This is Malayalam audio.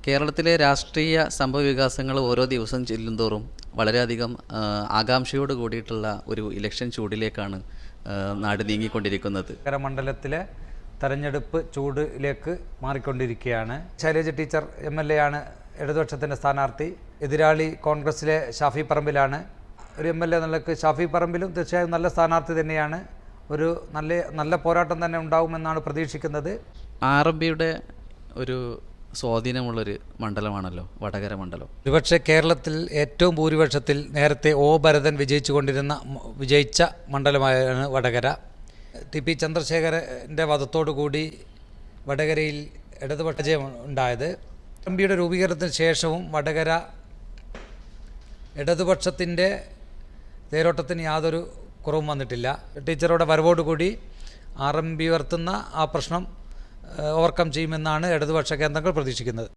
കേരളത്തിലെ രാഷ്ട്രീയ സംഭവവികാസങ്ങൾ ഓരോ ദിവസം ചെല്ലുന്തോറും വളരെയധികം ആകാംക്ഷയോട് കൂടിയിട്ടുള്ള ഒരു ഇലക്ഷൻ ചൂടിലേക്കാണ് നാട് നീങ്ങിക്കൊണ്ടിരിക്കുന്നത്. മണ്ഡലത്തിലെ തെരഞ്ഞെടുപ്പ് ചൂടിലേക്ക് മാറിക്കൊണ്ടിരിക്കുകയാണ്. ശൈലജ ടീച്ചർ MLA ആണ് ഇടതുപക്ഷത്തിൻ്റെ സ്ഥാനാർത്ഥി. എതിരാളി കോൺഗ്രസിലെ ഷാഫി പറമ്പിലാണ്. ഒരു MLA എന്നുള്ളത് ഷാഫി പറമ്പിലും തീർച്ചയായും നല്ല സ്ഥാനാർത്ഥി തന്നെയാണ്. ഒരു നല്ല പോരാട്ടം തന്നെ ഉണ്ടാകുമെന്നാണ് പ്രതീക്ഷിക്കുന്നത്. RMPയുടെ ഒരു സ്വാധീനമുള്ളൊരു മണ്ഡലമാണല്ലോ വടകര മണ്ഡലം. ഒരുപക്ഷെ കേരളത്തിൽ ഏറ്റവും ഭൂരിപക്ഷത്തിൽ നേരത്തെ O ഭരതൻ വിജയിച്ച മണ്ഡലമായാണ് വടകര. TP ചന്ദ്രശേഖരൻ്റെ വധത്തോടുകൂടി വടകരയിൽ ഇടതുപക്ഷ വിജയം ഉണ്ടായത്. RMPയുടെ രൂപീകരണത്തിന് ശേഷവും വടകര ഇടതുപക്ഷത്തിൻ്റെ തേരോട്ടത്തിന് യാതൊരു കുറവും വന്നിട്ടില്ല. ടീച്ചറുടെ വരവോടുകൂടി RMP ഉയർത്തുന്ന ആ പ്രശ്നം ഓവർകം ചെയ്യുമെന്നാണ് ഇടതുപക്ഷ കേന്ദ്രങ്ങൾ പ്രതീക്ഷിക്കുന്നത്.